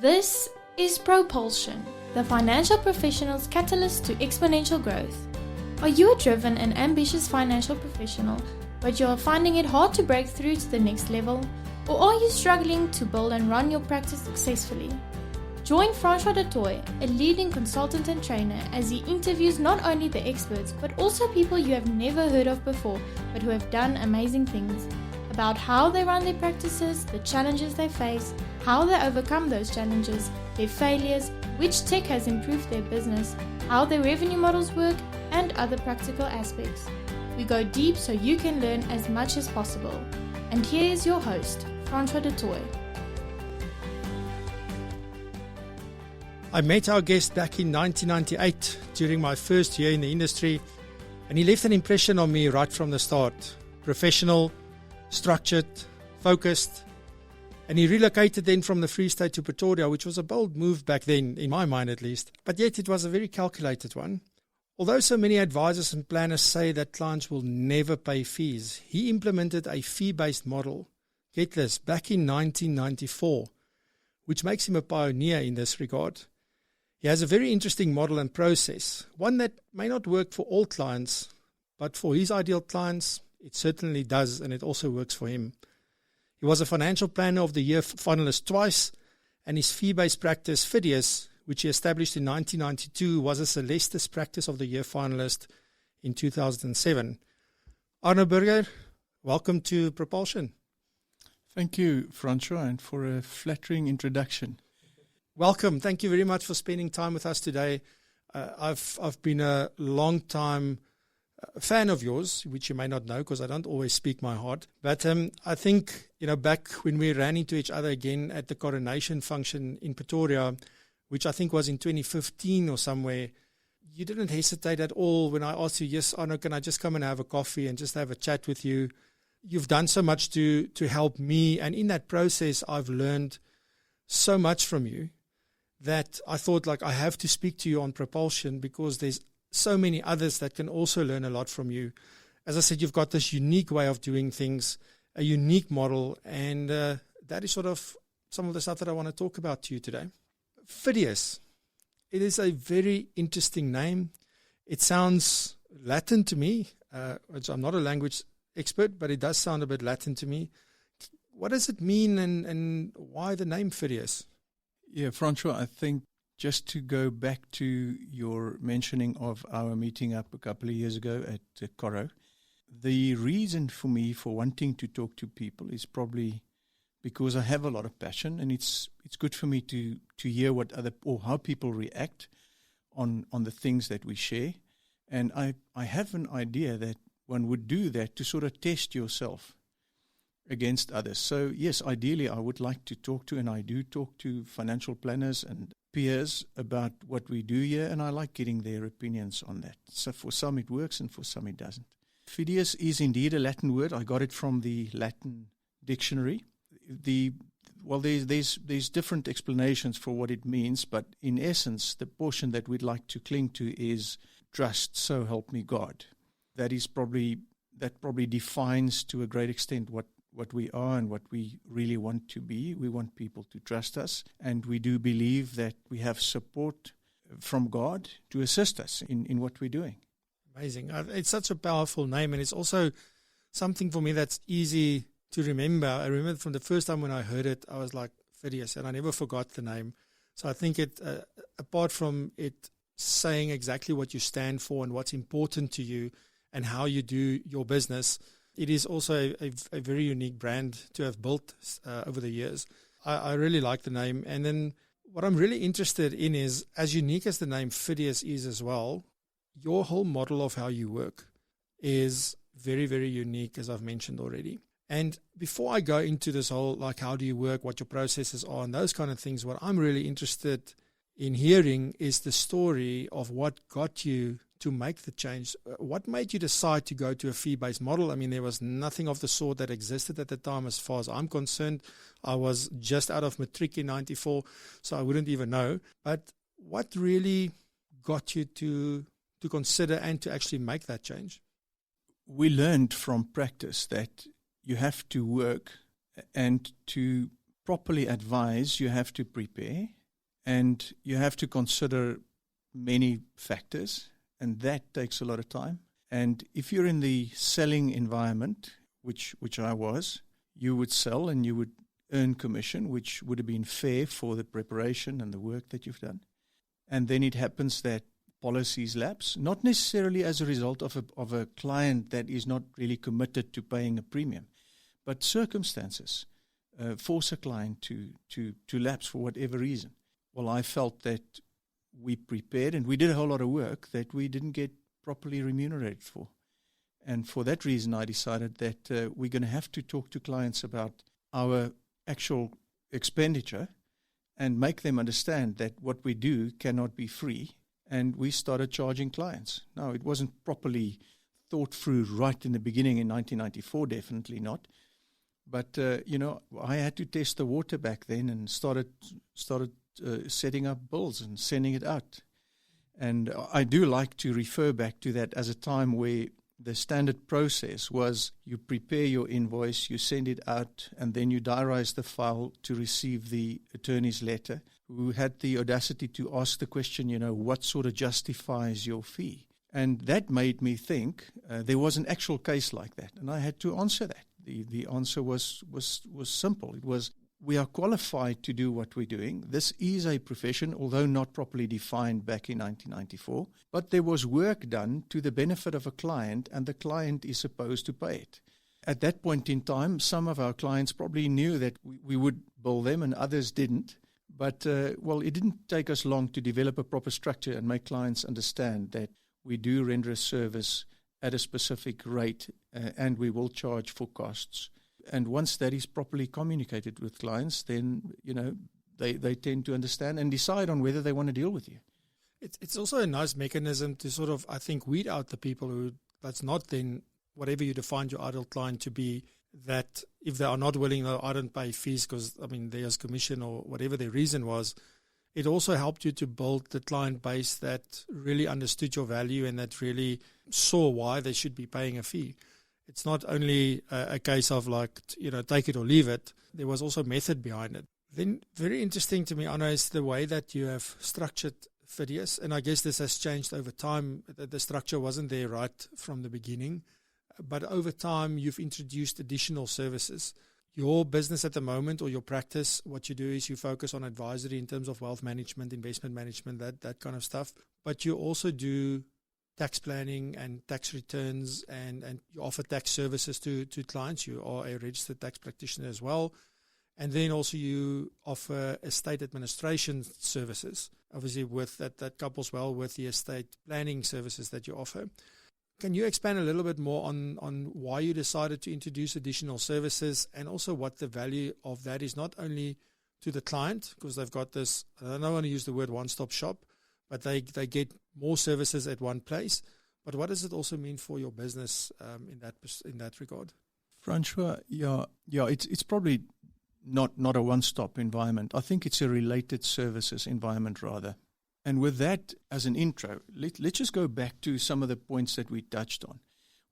This is Propulsion, the financial professional's catalyst to exponential growth. Are you a driven and ambitious financial professional, but you are finding it hard to break through to the next level? Or are you struggling to build and run your practice successfully? Join Francois Dutoy, a leading consultant and trainer, as he interviews not only the experts, but also people you have never heard of before, but who have done amazing things, about how they run their practices, the challenges they face, how they overcome those challenges, their failures, which tech has improved their business, how their revenue models work, and other practical aspects. We go deep so you can learn as much as possible. And here is your host, Francois Dutoy. I met our guest back in 1998 during my first year in the industry, and he left an impression on me right from the start. Professional, structured, focused, and he relocated then from the Free State to Pretoria, which was a bold move back then, in my mind at least, but yet it was a very calculated one. Although so many advisors and planners say that clients will never pay fees, he implemented a fee-based model, get this, back in 1994, which makes him a pioneer in this regard. He has a very interesting model and process, one that may not work for all clients, but for his ideal clients, it certainly does, and it also works for him. He was a Financial Planner of the Year finalist twice, and his fee-based practice, Fidius, which he established in 1992, was a Celestis Practice of the Year finalist in 2007. Arno Burger, welcome to Propulsion. Thank you, Francois, and for a flattering introduction. Welcome. Thank you very much for spending time with us today. I've been a long time fan of yours, which you may not know because I don't always speak my heart. But I think, back when we ran into each other again at the coronation function in Pretoria, which I think was in 2015 or somewhere, you didn't hesitate at all when I asked you, yes, Arno, can I just come and have a coffee and just have a chat with you? You've done so much to help me. And in that process, I've learned so much from you that I thought, I have to speak to you on Propulsion because there's so many others that can also learn a lot from you. As I said, you've got this unique way of doing things, a unique model, and that is sort of some of the stuff that I want to talk about to you today. Fidius. It is a very interesting name. It sounds Latin to me. I'm not a language expert, but it does sound a bit Latin to me. What does it mean and why the name Fidius? Yeah, Francois, I think just to go back to your mentioning of our meeting up a couple of years ago at Coro, the reason for me for wanting to talk to people is probably because I have a lot of passion, and it's good for me to hear what how people react on the things that we share. And I have an idea that one would do that to sort of test yourself against others. So yes, ideally I would like to talk to, and I do talk to, financial planners and peers about what we do here, and I like getting their opinions on that. So for some it works and for some it doesn't. Fidius is indeed a Latin word. I got it from the Latin dictionary. There's different explanations for what it means, but in essence, the portion that we'd like to cling to is trust, so help me God. That probably defines to a great extent what we are and what we really want to be. We want people to trust us, and we do believe that we have support from God to assist us in what we're doing. Amazing. It's such a powerful name, and it's also something for me that's easy to remember. I remember from the first time when I heard it, I was like, Fidius, and I never forgot the name. So I think it, apart from it saying exactly what you stand for and what's important to you and how you do your business, it is also a very unique brand to have built over the years. I really like the name. And then what I'm really interested in is, as unique as the name Fidius is as well, your whole model of how you work is very, very unique, as I've mentioned already. And before I go into this whole, how do you work, what your processes are, and those kind of things, what I'm really interested in hearing is the story of what got you to make the change. What made you decide to go to a fee-based model? I mean, there was nothing of the sort that existed at the time as far as I'm concerned. I was just out of matric in 94, so I wouldn't even know. But what really got you to consider and to actually make that change? We learned from practice that you have to work and to properly advise, you have to prepare, and you have to consider many factors, and that takes a lot of time. And if you're in the selling environment, which I was, you would sell and you would earn commission, which would have been fair for the preparation and the work that you've done. And then it happens that policies lapse, not necessarily as a result of a client that is not really committed to paying a premium, but circumstances force a client to lapse for whatever reason. Well, I felt that we prepared and we did a whole lot of work that we didn't get properly remunerated for. And for that reason, I decided that we're going to have to talk to clients about our actual expenditure and make them understand that what we do cannot be free. And we started charging clients. Now, it wasn't properly thought through right in the beginning in 1994, definitely not. But, I had to test the water back then and started setting up bills and sending it out. And I do like to refer back to that as a time where the standard process was you prepare your invoice, you send it out, and then you diarize the file to receive the attorney's letter, who had the audacity to ask the question, what sort of justifies your fee? And that made me think there was an actual case like that, and I had to answer that. The answer was simple. It was, we are qualified to do what we're doing. This is a profession, although not properly defined back in 1994, but there was work done to the benefit of a client, and the client is supposed to pay it. At that point in time, some of our clients probably knew that we would bill them and others didn't. But, it didn't take us long to develop a proper structure and make clients understand that we do render a service at a specific rate and we will charge for costs. And once that is properly communicated with clients, then, they tend to understand and decide on whether they want to deal with you. It's also a nice mechanism to sort of, I think, weed out the people who, that's not then whatever you define your ideal client to be, that if they are not willing, I don't pay fees because, there's commission or whatever their reason was. It also helped you to build the client base that really understood your value and that really saw why they should be paying a fee. It's not only a case of take it or leave it. There was also method behind it. Then very interesting to me, Arno, is the way that you have structured Fidius. And I guess this has changed over time. The structure wasn't there right from the beginning. But over time, you've introduced additional services. Your business at the moment or your practice, what you do is you focus on advisory in terms of wealth management, investment management, that kind of stuff. But you also do tax planning and tax returns, and you offer tax services to clients. You are a registered tax practitioner as well. And then also you offer estate administration services, obviously with that couples well with the estate planning services that you offer. Can you expand a little bit more on why you decided to introduce additional services and also what the value of that is, not only to the client, because they've got this, I don't want to use the word one-stop shop, but they get more services at one place. But what does it also mean for your business in that regard? Francois, it's probably not a one-stop environment. I think it's a related services environment rather. And with that as an intro, let's just go back to some of the points that we touched on.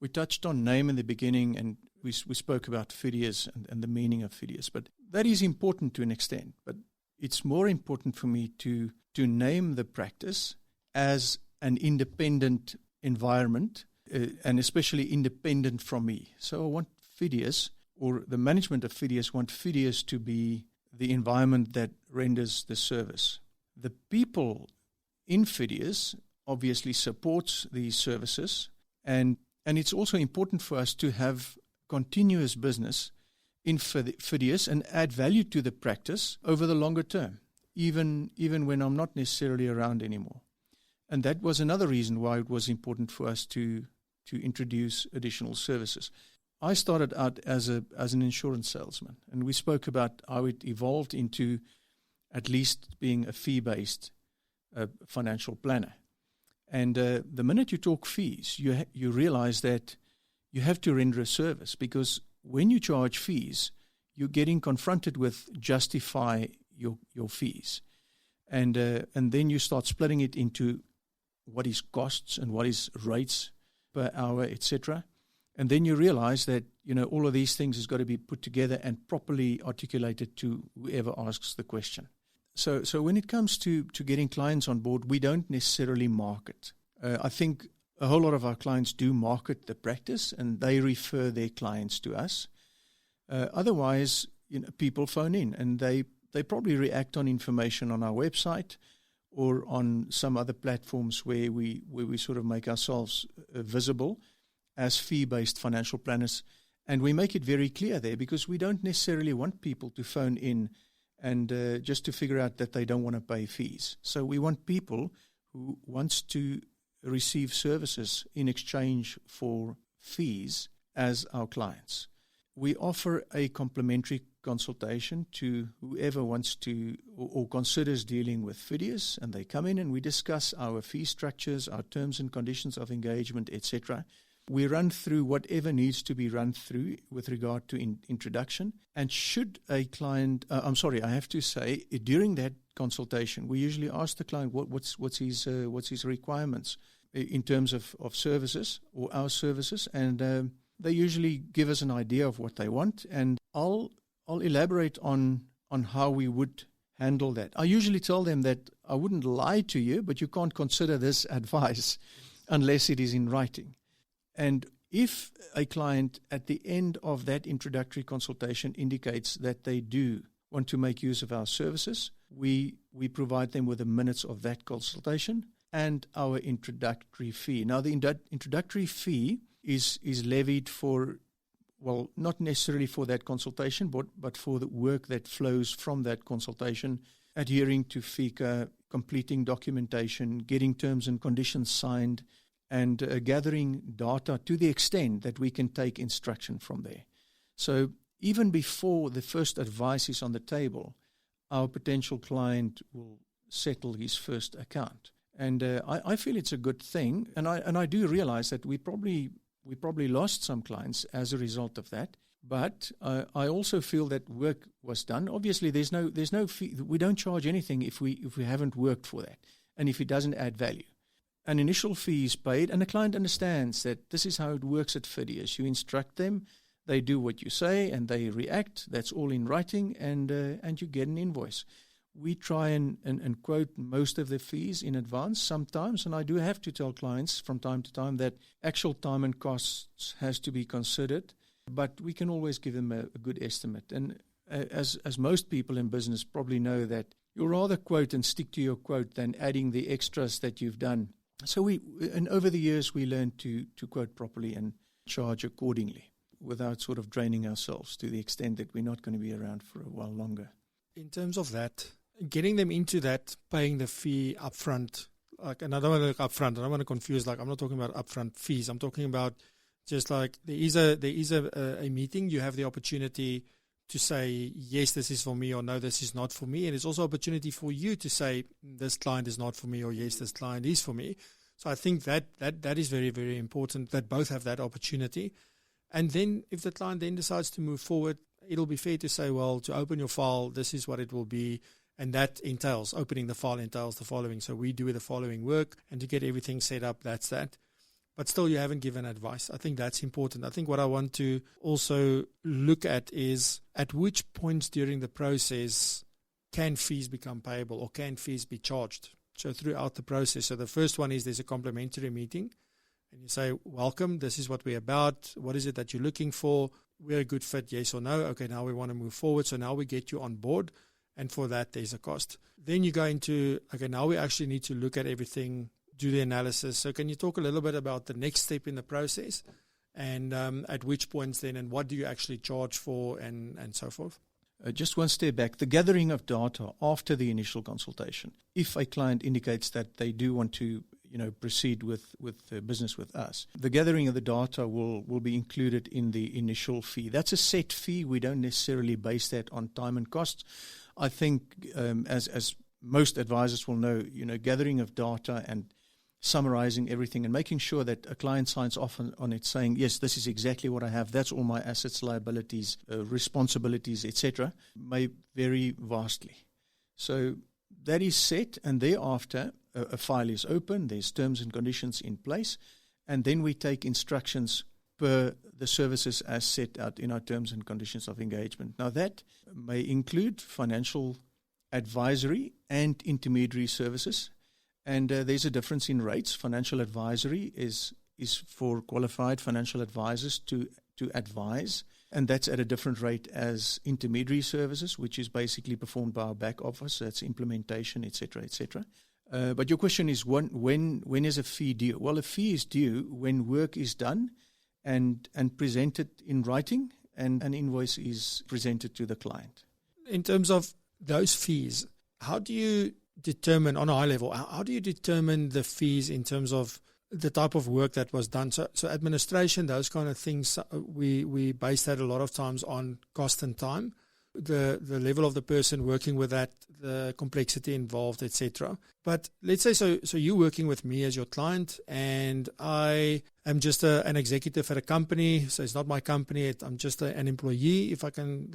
We touched on name in the beginning, and we spoke about Fidius and the meaning of Fidius. But that is important to an extent. But it's more important for me to name the practice as an independent environment, and especially independent from me. So I want Fidius, or the management of Fidius, want Fidius to be the environment that renders the service. The people in Fidius obviously supports these services, and it's also important for us to have continuous business in Fidius and add value to the practice over the longer term, even when I'm not necessarily around anymore. And that was another reason why it was important for us to introduce additional services. I started out as an insurance salesman, and we spoke about how it evolved into at least being a fee-based financial planner. And the minute you talk fees, you realize that you have to render a service, because when you charge fees, you're getting confronted with justify your fees. And then you start splitting it into what is costs and what is rates per hour, etc. And then you realize that, all of these things has got to be put together and properly articulated to whoever asks the question. So when it comes to getting clients on board, we don't necessarily market. I think a whole lot of our clients do market the practice and they refer their clients to us. Otherwise, people phone in and they probably react on information on our website or on some other platforms where we sort of make ourselves visible as fee-based financial planners. And we make it very clear there because we don't necessarily want people to phone in and just to figure out that they don't want to pay fees. So we want people who wants to receive services in exchange for fees as our clients. We offer a complimentary consultation to whoever wants to or considers dealing with FIDIAs, and they come in and we discuss our fee structures, our terms and conditions of engagement, etc. We run through whatever needs to be run through with regard to introduction. And should a client, I have to say, during that consultation, we usually ask the client what's his requirements in terms of services or our services, and they usually give us an idea of what they want, and I'll elaborate on how we would handle that. I usually tell them that I wouldn't lie to you, but you can't consider this advice unless it is in writing. And if a client at the end of that introductory consultation indicates that they do want to make use of our services, we provide them with the minutes of that consultation and our introductory fee. Now, the introductory fee is levied for, well, not necessarily for that consultation, but for the work that flows from that consultation, adhering to FICA, completing documentation, getting terms and conditions signed, and gathering data to the extent that we can take instruction from there. So even before the first advice is on the table, our potential client will settle his first account. And I feel it's a good thing, and I do realize that we probably lost some clients as a result of that. But I also feel that work was done. Obviously, there's no fee. We don't charge anything if we haven't worked for that, and if it doesn't add value. An initial fee is paid, and the client understands that this is how it works at FIDIAs. You instruct them, they do what you say, and they react. That's all in writing, and you get an invoice. We try and quote most of the fees in advance sometimes, and I do have to tell clients from time to time that actual time and costs has to be considered, but we can always give them a good estimate. And as most people in business probably know, that you'll rather quote and stick to your quote than adding the extras that you've done. So over the years, we learned to quote properly and charge accordingly without sort of draining ourselves to the extent that we're not going to be around for a while longer. In terms of that, getting them into that, paying the fee upfront, and I don't want to look upfront. I don't want to confuse. I'm not talking about upfront fees. I'm talking about just like there is a meeting. You have the opportunity to say, yes, this is for me, or no, this is not for me. And it's also opportunity for you to say, this client is not for me, or yes, this client is for me. So I think that is very, very important that both have that opportunity. And then if the client then decides to move forward, it'll be fair to say, well, to open your file, this is what it will be. And that entails, opening the file entails the following. So we do the following work, and to get everything set up, that's that. But still, you haven't given advice. I think that's important. I think what I want to also look at is at which points during the process can fees become payable or can fees be charged. So throughout the process. So the first one is there's a complimentary meeting, and you say, welcome, this is what we're about. What is it that you're looking for? We're a good fit, yes or no. Okay, now we want to move forward. So now we get you on board, and for that, there's a cost. Then you go into, okay, now we actually need to look at everything, do the analysis. So can you talk a little bit about the next step in the process, and at which points then, and what do you actually charge for, and so forth? Just one step back, the gathering of data after the initial consultation. If a client indicates that they do want to proceed with business with us, the gathering of the data will be included in the initial fee. That's a set fee. We don't necessarily base that on time and costs. I think as most advisors will know, gathering of data and summarizing everything and making sure that a client signs off on it saying, yes, this is exactly what I have, that's all my assets, liabilities, responsibilities, etc., may vary vastly. So that is set, and thereafter a file is open, there's terms and conditions in place, and then we take instructions per the services as set out in our terms and conditions of engagement. Now, that may include financial advisory and intermediary services. And there's a difference in rates. Financial advisory is for qualified financial advisors to advise, and that's at a different rate as intermediary services, which is basically performed by our back office. That's implementation, etc., etc. But your question is when is a fee due? Well, a fee is due when work is done and presented in writing, and an invoice is presented to the client. In terms of those fees, how do you determine, on a high level, how do you determine the fees in terms of the type of work that was done? So administration, those kind of things, we base that a lot of times on cost and time, the level of the person working with that, the complexity involved, etc. But let's say, so you're working with me as your client, and I am just an executive at a company, so it's not my company, I'm just an employee, if I can,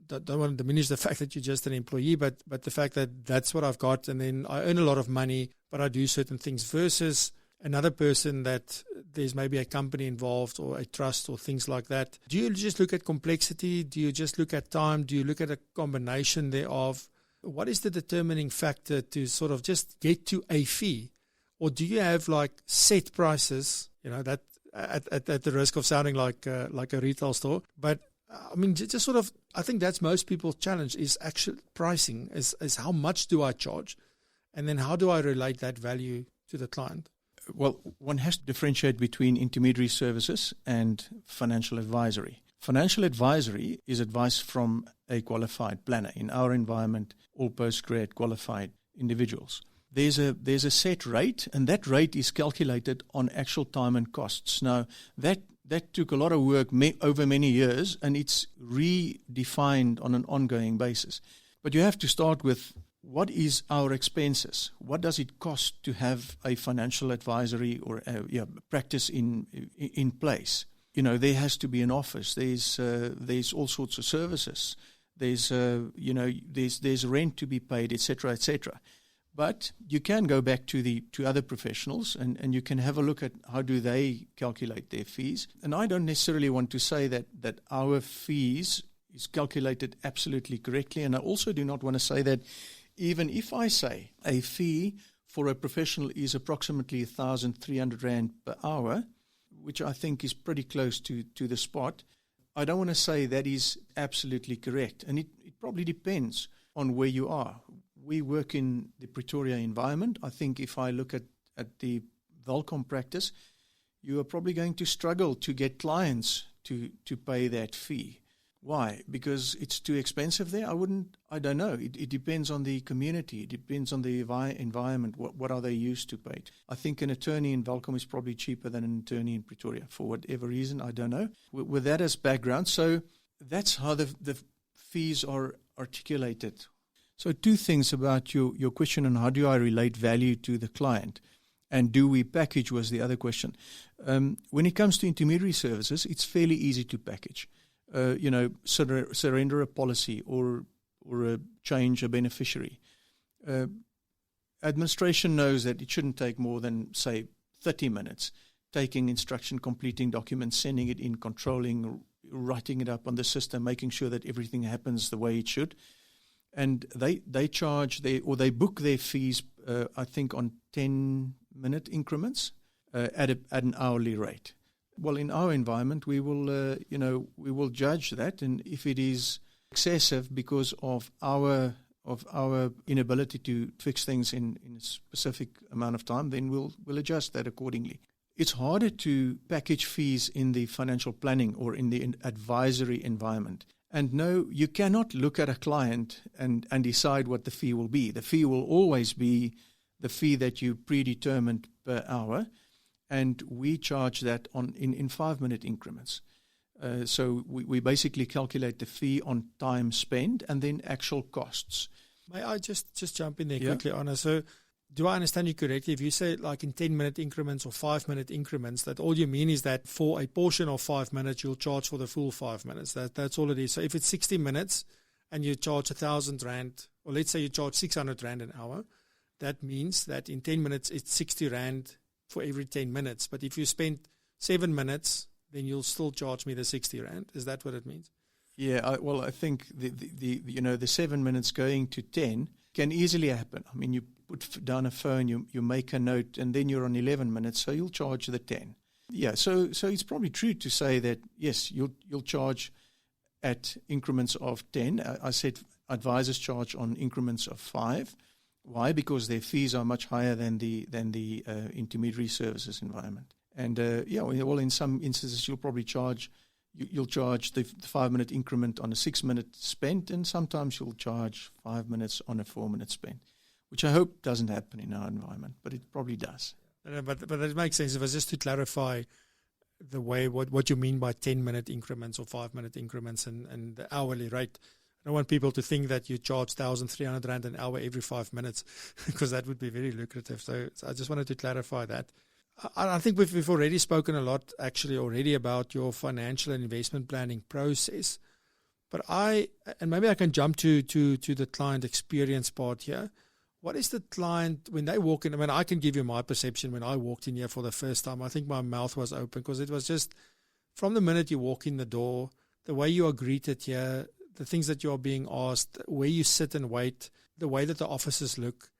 don't want to diminish the fact that you're just an employee, but the fact that that's what I've got, and then I earn a lot of money, but I do certain things, versus another person that there's maybe a company involved or a trust or things like that. Do you just look at complexity? Do you just look at time? Do you look at a combination thereof? What is the determining factor to sort of just get to a fee? Or do you have set prices, that at the risk of sounding like a retail store, but I mean, just sort of, I think that's most people's challenge, is actual pricing, is how much do I charge? And then how do I relate that value to the client? Well, one has to differentiate between intermediary services and financial advisory. Financial advisory is advice from a qualified planner. In our environment, all postgrad qualified individuals. There's a set rate, and that rate is calculated on actual time and costs. Now, that took a lot of work over many years, and it's redefined on an ongoing basis. But you have to start with, what is our expenses? What does it cost to have a financial advisory or practice in place? There has to be an office. There's all sorts of services. There's rent to be paid, etc., etc. But you can go back to other professionals and you can have a look at how do they calculate their fees. And I don't necessarily want to say that our fees is calculated absolutely correctly. And I also do not want to say that even if I say a fee for a professional is approximately 1,300 Rand per hour, which I think is pretty close to the spot, I don't want to say that is absolutely correct. And it probably depends on where you are. We work in the Pretoria environment. I think if I look at the Welcome practice, you are probably going to struggle to get clients to pay that fee. Why? Because it's too expensive there? I don't know. It depends on the community. It depends on the environment. What are they used to pay? I think an attorney in Welcome is probably cheaper than an attorney in Pretoria for whatever reason. I don't know. With that as background, so that's how the fees are articulated. So two things about your question on how do I relate value to the client, and do we package was the other question. When it comes to intermediary services, it's fairly easy to package. Surrender a policy or change a beneficiary. Administration knows that it shouldn't take more than, say, 30 minutes, taking instruction, completing documents, sending it in, controlling, writing it up on the system, making sure that everything happens the way it should. And they charge, they book their fees, I think, on 10-minute increments at an hourly rate. Well, in our environment, we will judge that, and if it is excessive because of our inability to fix things in a specific amount of time, then we'll adjust that accordingly. It's harder to package fees in the financial planning or in the advisory environment. And no, you cannot look at a client and decide what the fee will be. The fee will always be the fee that you predetermined per hour. And we charge that in 5-minute increments. So we basically calculate the fee on time spent and then actual costs. May I just jump in there quickly, Arno? So do I understand you correctly? If you say like in 10-minute increments or 5-minute increments, that all you mean is that for a portion of 5 minutes, you'll charge for the full 5 minutes. That's all it is. So if it's 60 minutes and you charge 1,000 Rand, or let's say you charge 600 Rand an hour, that means that in 10 minutes, it's 60 Rand for every 10 minutes. But if you spend 7 minutes then you'll still charge me the 60 Rand. Is that what it means? Yeah, I think the 7 minutes going to 10 can easily happen. I mean, you put down a phone, you make a note, and then you're on 11 minutes, so you'll charge the 10. Yeah, so it's probably true to say that, yes, you'll charge at increments of 10. I said advisors charge on increments of 5. Why? Because their fees are much higher than the intermediary services environment. And in some instances you'll probably charge the 5-minute increment on a 6-minute spent, and sometimes you'll charge 5 minutes on a 4-minute spent, which I hope doesn't happen in our environment, but it probably does. But it makes sense. If it's just to clarify the way what you mean by 10-minute increments or 5-minute increments and the hourly rate. I don't want people to think that you charge 1,300 Rand an hour every 5 minutes, because that would be very lucrative. So I just wanted to clarify that. I think we've already spoken a lot actually about your financial and investment planning process. But maybe I can jump to the client experience part here. What is the client, when they walk in, I mean, I can give you my perception when I walked in here for the first time. I think my mouth was open, because it was just from the minute you walk in the door, the way you are greeted here, the things that you are being asked, where you sit and wait, the way that the offices look,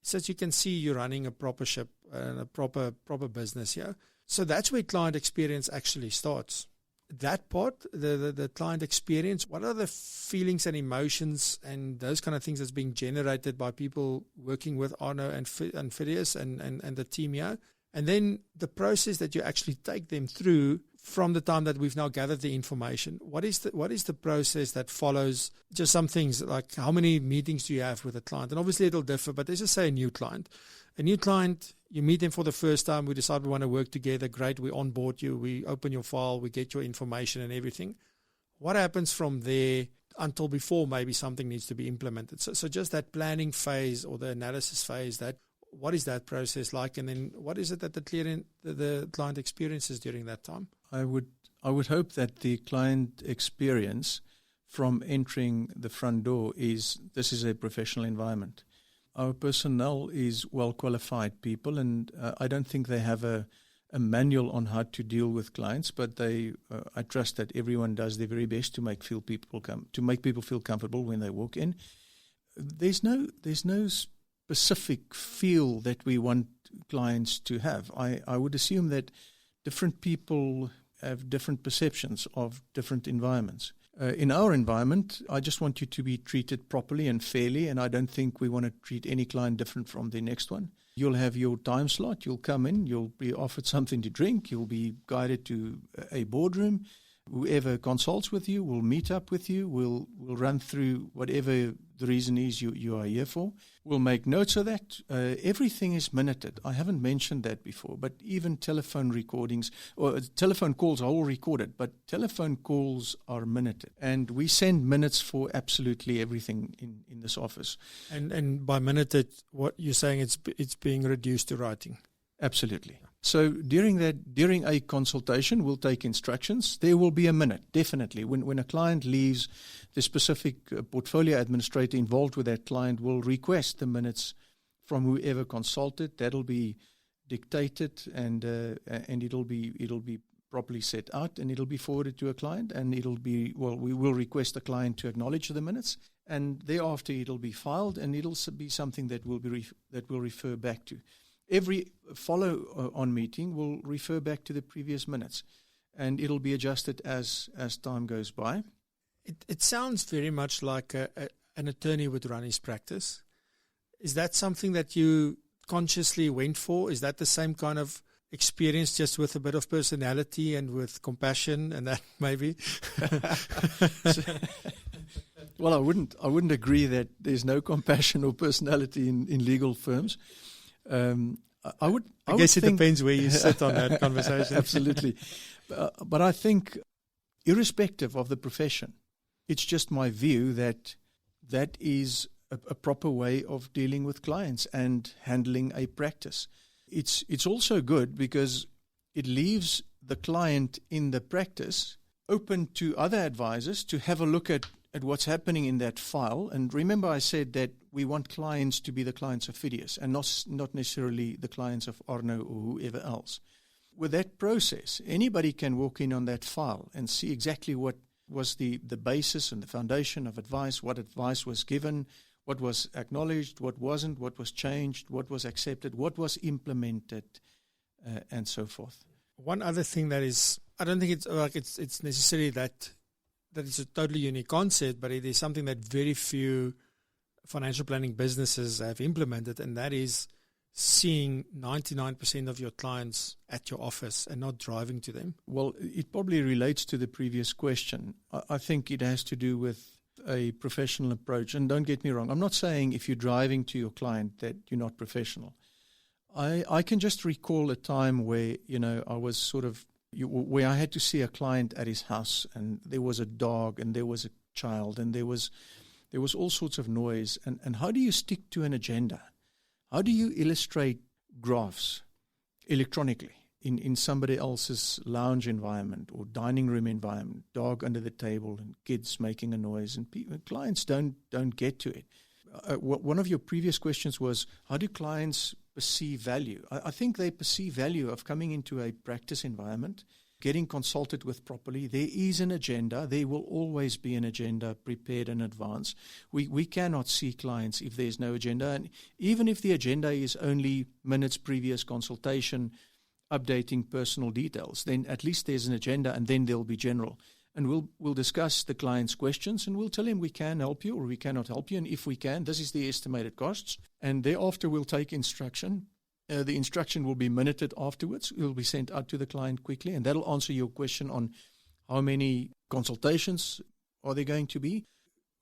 so that you can see you're running a proper ship and a proper business here. So that's where client experience actually starts. That part, the client experience, what are the feelings and emotions and those kind of things that's being generated by people working with Arno and Phidias and the team here? And then the process that you actually take them through from the time that we've now gathered the information. What is the process that follows? Just some things like how many meetings do you have with a client? And obviously it'll differ, but let's just say a new client. A new client, you meet them for the first time, we decide we want to work together, great, we onboard you, we open your file, we get your information and everything. What happens from there until before maybe something needs to be implemented? So just that planning phase or the analysis phase, what is that process like? And then what is it that the client experiences during that time? I would hope that the client experience from entering the front door is this is a professional environment. Our personnel is well-qualified people, and I don't think they have a manual on how to deal with clients, but I trust that everyone does their very best to make people feel comfortable when they walk in. There's no specific feel that we want clients to have. I would assume that different people have different perceptions of different environments. In our environment, I just want you to be treated properly and fairly, and I don't think we want to treat any client different from the next one. You'll have your time slot, you'll come in, you'll be offered something to drink, you'll be guided to a boardroom. Whoever consults with you will meet up with you, we'll run through whatever the reason is you are here for. We'll make notes of that. Everything is minuted. I haven't mentioned that before, but even telephone recordings or telephone calls are all recorded, but telephone calls are minuted. And we send minutes for absolutely everything in this office. And by minuted, what you're saying, it's being reduced to writing? Absolutely. So during a consultation, we'll take instructions. There will be a minute, definitely. When a client leaves, the specific portfolio administrator involved with that client will request the minutes from whoever consulted. That'll be dictated and it'll be properly set out, and it'll be forwarded to a client, and we will request the client to acknowledge the minutes, and thereafter it'll be filed, and it'll be something that we'll refer back to. Every follow-on meeting will refer back to the previous minutes, and it'll be adjusted as time goes by. It sounds very much like an attorney would run his practice. Is that something that you consciously went for? Is that the same kind of experience, just with a bit of personality and with compassion and that maybe? Well, I wouldn't agree that there's no compassion or personality in legal firms. I guess it depends where you sit on that conversation. Absolutely. But I think, irrespective of the profession, it's just my view that is a proper way of dealing with clients and handling a practice. It's also good because it leaves the client in the practice open to other advisors to have a look at what's happening in that file. And remember, I said that we want clients to be the clients of Phidias and not necessarily the clients of Arno or whoever else. with that process, anybody can walk in on that file and see exactly what was the basis and the foundation of advice, what advice was given, what was acknowledged, what wasn't, what was changed, what was accepted, what was implemented, and so forth. One other thing that is, I don't think it's necessarily that it's a totally unique concept, but it is something that very few financial planning businesses have implemented, and that is seeing 99% of your clients at your office and not driving to them. Well, it probably relates to the previous question. I think it has to do with a professional approach. And don't get me wrong, I'm not saying if you're driving to your client that you're not professional. I can just recall a time where, I was where I had to see a client at his house, and there was a dog and there was a child and there was all sorts of noise. And how do you stick to an agenda? How do you illustrate graphs electronically in somebody else's lounge environment or dining room environment, dog under the table and kids making a noise, and clients don't get to it? One of your previous questions was, how do clients perceive value? I think they perceive value of coming into a practice environment, getting consulted with properly. There is an agenda. There will always be an agenda prepared in advance. We cannot see clients if there's no agenda. And even if the agenda is only minutes previous consultation, updating personal details, then at least there's an agenda, and then there'll be general. And we'll discuss the client's questions, and we'll tell him we can help you or we cannot help you. And if we can, this is the estimated costs. And thereafter, we'll take instruction. The instruction will be minuted afterwards. It will be sent out to the client quickly, and that'll answer your question on how many consultations are there going to be.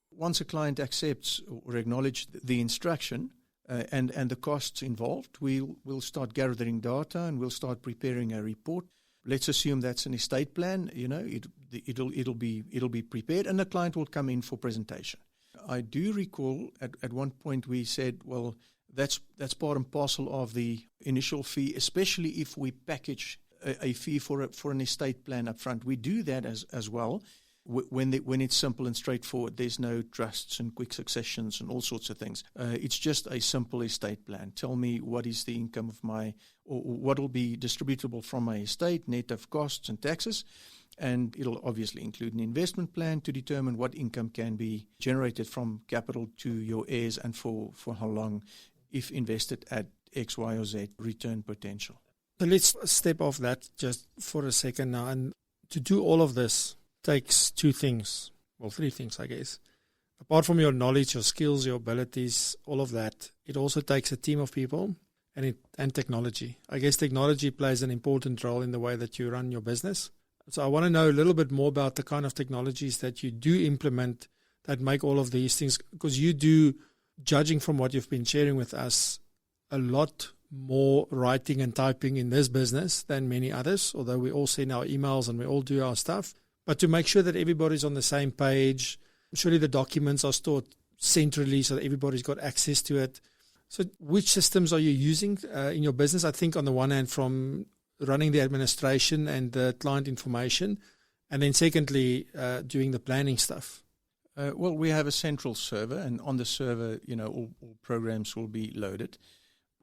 Once a client accepts or acknowledges the instruction and the costs involved, we'll start gathering data and we'll start preparing a report. Let's assume that's an estate plan. It'll be prepared, and the client will come in for presentation. I do recall at one point we said, well, that's part and parcel of the initial fee, especially if we package a fee for an estate plan up front. We do that as well when it's simple and straightforward. There's no trusts and quick successions and all sorts of things. It's just a simple estate plan. Tell me what is the income of or what will be distributable from my estate, net of costs and taxes. And it'll obviously include an investment plan to determine what income can be generated from capital to your heirs and for how long, if invested at X, Y, or Z return potential. So let's step off that just for a second now. And to do all of this takes three things, I guess. Apart from your knowledge, your skills, your abilities, all of that, it also takes a team of people and technology. I guess technology plays an important role in the way that you run your business. So I want to know a little bit more about the kind of technologies that you do implement that make all of these things, because you do, judging from what you've been sharing with us, a lot more writing and typing in this business than many others, although we all send our emails and we all do our stuff. But to make sure that everybody's on the same page, surely the documents are stored centrally so that everybody's got access to it. So which systems are you using in your business? I think on the one hand from running the administration and the client information, and then secondly, doing the planning stuff. Well, we have a central server, and on the server, all programs will be loaded.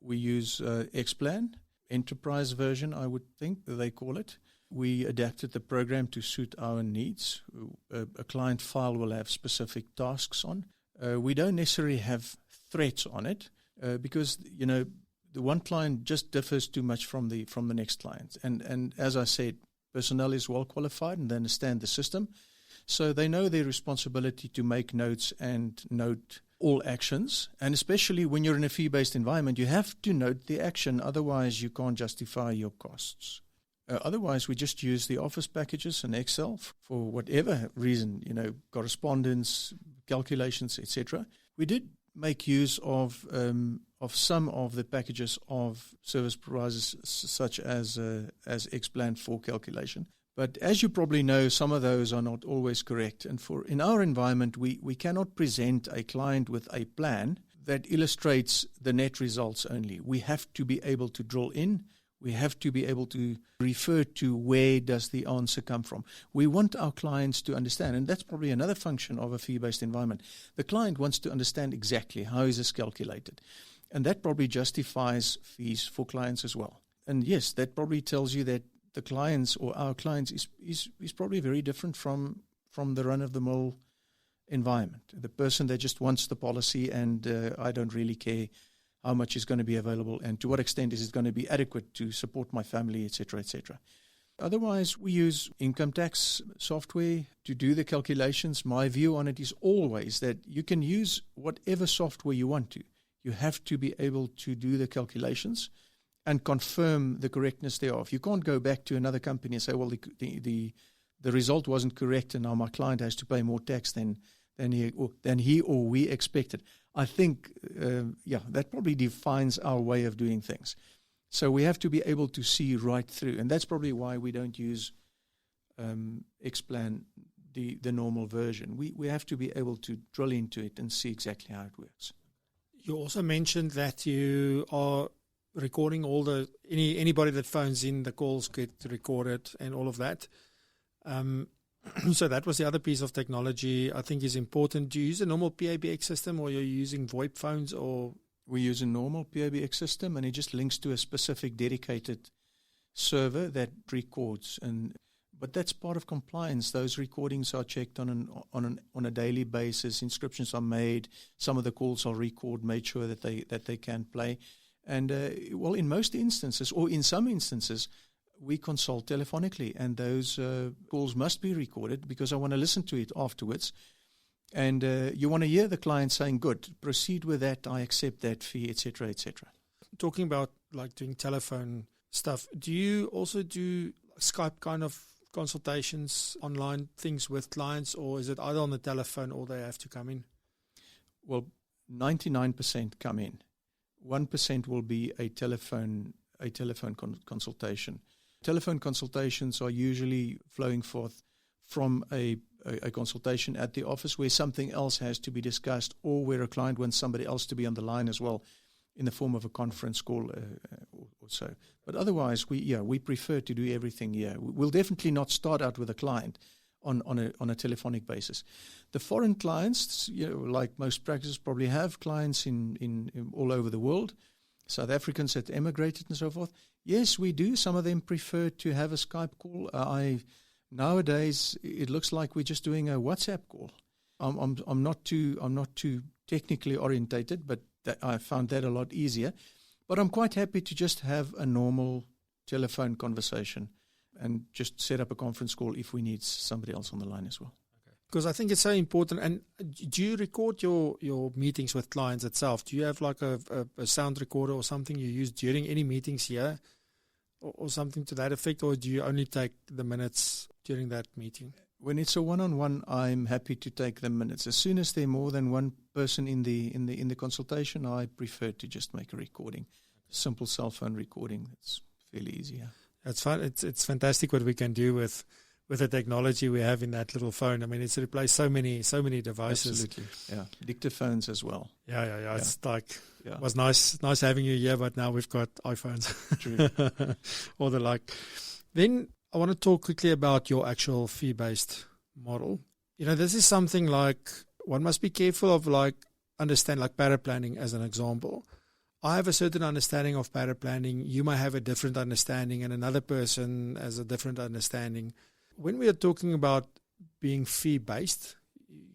We use Xplan, enterprise version, I would think they call it. We adapted the program to suit our needs. A client file will have specific tasks on. We don't necessarily have threats on it because, the one client just differs too much from the next client. And as I said, personnel is well qualified and they understand the system. So they know their responsibility to make notes and note all actions. And especially when you're in a fee-based environment, you have to note the action. Otherwise, you can't justify your costs. Otherwise, we just use the Office packages and Excel for whatever reason, correspondence, calculations, etc. We did make use of some of the packages of service providers, such as Xplan for calculation. But as you probably know, some of those are not always correct. And in our environment, we cannot present a client with a plan that illustrates the net results only. We have to be able to drill in. We have to be able to refer to where does the answer come from. We want our clients to understand, and that's probably another function of a fee-based environment. The client wants to understand exactly how is this calculated. And that probably justifies fees for clients as well. And yes, that probably tells you that the clients or our clients is probably very different from the run-of-the-mill environment. The person that just wants the policy and I don't really care how much is going to be available and to what extent is it going to be adequate to support my family, etc., etc. Otherwise, we use income tax software to do the calculations. My view on it is always that you can use whatever software you want to. You have to be able to do the calculations and confirm the correctness thereof. You can't go back to another company and say, well, the result wasn't correct and now my client has to pay more tax than he or we expected. I think, that probably defines our way of doing things. So we have to be able to see right through, and that's probably why we don't use Xplan, the normal version. We have to be able to drill into it and see exactly how it works. You also mentioned that you are recording all anybody that phones in, the calls get recorded and all of that. So that was the other piece of technology I think is important. Do you use a normal PABX system or you're using VoIP phones or? We use a normal PABX system and it just links to a specific dedicated server that records. But that's part of compliance. Those recordings are checked on a daily basis. Inscriptions are made. Some of the calls are recorded, made sure that they can play. And in most instances, or in some instances, we consult telephonically, and those calls must be recorded because I want to listen to it afterwards. And you want to hear the client saying, good, proceed with that, I accept that fee, etc., etc. Talking about like doing telephone stuff, do you also do Skype kind of consultations, online things with clients, or is it either on the telephone or they have to come in? Well, 99% come in. 1% will be a telephone consultation. Telephone consultations are usually flowing forth from a consultation at the office where something else has to be discussed or where a client wants somebody else to be on the line as well in the form of a conference call or so. But otherwise, we prefer to do everything here. We'll definitely not start out with a client on a telephonic basis. The foreign clients, like most practices, probably have clients in all over the world. South Africans that emigrated and so forth. Yes, we do. Some of them prefer to have a Skype call. Nowadays, it looks like we're just doing a WhatsApp call. I'm not too technically orientated, but I found that a lot easier. But I'm quite happy to just have a normal telephone conversation and just set up a conference call if we need somebody else on the line as well. Because I think it's so important. And do you record your meetings with clients itself? Do you have like a sound recorder or something you use during any meetings here or something to that effect? Or do you only take the minutes during that meeting? When it's a one-on-one, I'm happy to take the minutes. As soon as there are more than one person in the consultation, I prefer to just make a recording. Simple cell phone recording. It's fairly easy. Yeah. That's fun. It's fantastic what we can do with the technology we have in that little phone. I mean, it's replaced so many devices. Absolutely. Yeah. Dictaphones as well. Yeah. It's like, it was nice having you here, but now we've got iPhones. True. Or the like. Then I want to talk quickly about your actual fee-based model. This is something like one must be careful of, like understand like paraplanning as an example. I have a certain understanding of paraplanning. You might have a different understanding and another person has a different understanding. When we are talking about being fee-based,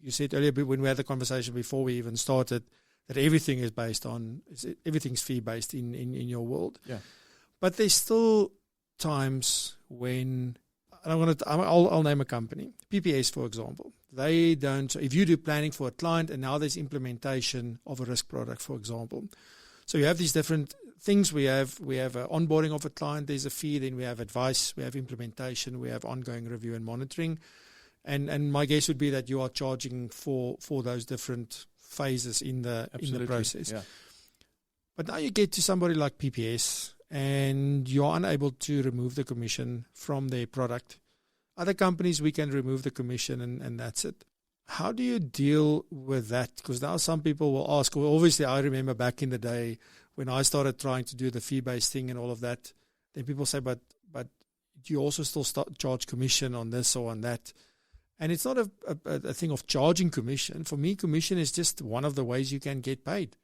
you said earlier when we had the conversation before we even started that everything is everything's fee-based in your world. Yeah. But there's still times when, I'll name a company, PPS for example. They don't, if you do planning for a client and now there's implementation of a risk product, for example. So you have these different things. We have an onboarding of a client, there's a fee, then we have advice, we have implementation, we have ongoing review and monitoring. And my guess would be that you are charging for those different phases in the process. Yeah. But now you get to somebody like PPS and you're unable to remove the commission from their product. Other companies, we can remove the commission and that's it. How do you deal with that? Because now some people will ask, well, obviously I remember back in the day when I started trying to do the fee-based thing and all of that, then people say, but do you also still charge commission on this or on that? And it's not a thing of charging commission. For me, commission is just one of the ways you can get paid.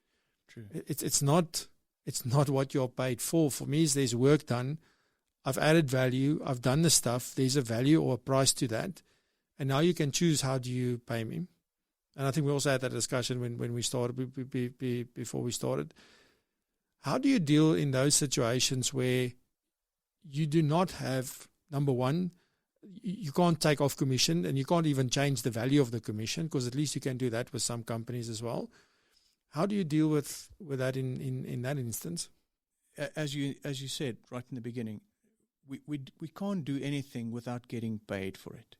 True. It's not It's not what you're paid for. For me, is there's work done. I've added value. I've done the stuff. There's a value or a price to that. And now you can choose how do you pay me. And I think we also had that discussion when we started, before we started. How do you deal in those situations where you do not have, number one, you can't take off commission and you can't even change the value of the commission, because at least you can do that with some companies as well. How do you deal with that in that instance? As you said right in the beginning, we can't do anything without getting paid for it.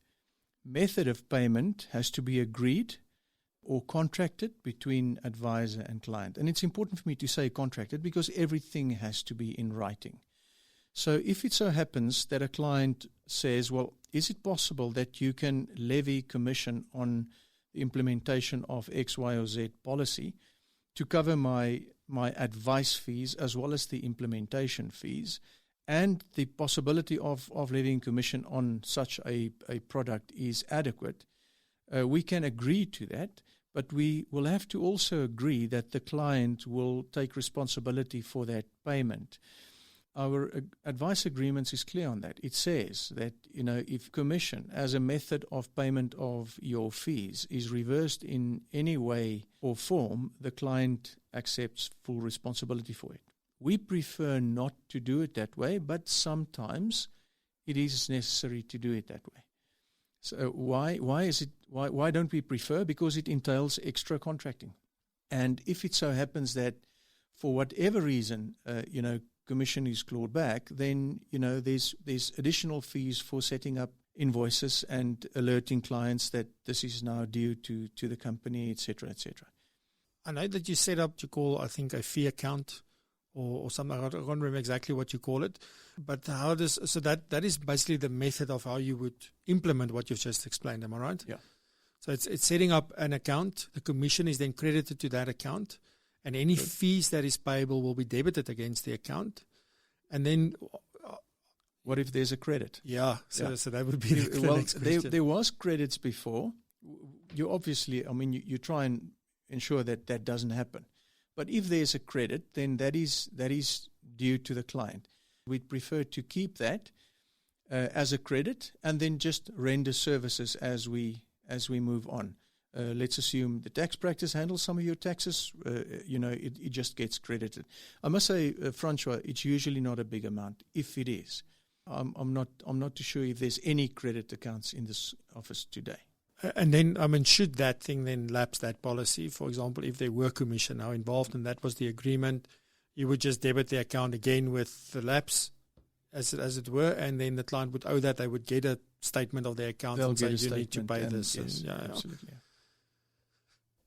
Method of payment has to be agreed or contracted between advisor and client. And it's important for me to say contracted because everything has to be in writing. So if it so happens that a client says, well, is it possible that you can levy commission on the implementation of X, Y, or Z policy to cover my advice fees as well as the implementation fees, and the possibility of levying commission on such a product is adequate, we can agree to that, but we will have to also agree that the client will take responsibility for that payment. Our advice agreements is clear on that. It says that, if commission as a method of payment of your fees is reversed in any way or form, the client accepts full responsibility for it. We prefer not to do it that way, but sometimes it is necessary to do it that way. So why don't we prefer? Because it entails extra contracting. And if it so happens that for whatever reason, commission is clawed back, then, there's additional fees for setting up invoices and alerting clients that this is now due to the company, et cetera, et cetera. I know that you set up, you call, I think, a fee account or something. I can't remember exactly what you call it. But that is basically the method of how you would implement what you've just explained. Am I right? Yeah. So it's setting up an account. The commission is then credited to that account. And any fees that is payable will be debited against the account. And then, what if there's a credit? Yeah, so that would be the next question. There was credits before. You obviously, you try and ensure that doesn't happen. But if there's a credit, then that is due to the client. We'd prefer to keep that as a credit and then just render services as we move on. Let's assume the tax practice handles some of your taxes, it just gets credited. I must say, Francois, it's usually not a big amount. If it is, I'm not too sure if there's any credit accounts in this office today. And then, should that thing then lapse that policy? For example, if there were commission now involved and that was the agreement, you would just debit the account again with the lapse, as it were, and then the client would owe that. They would get a statement of their account and say, you need to pay this. Yes, absolutely. Yeah.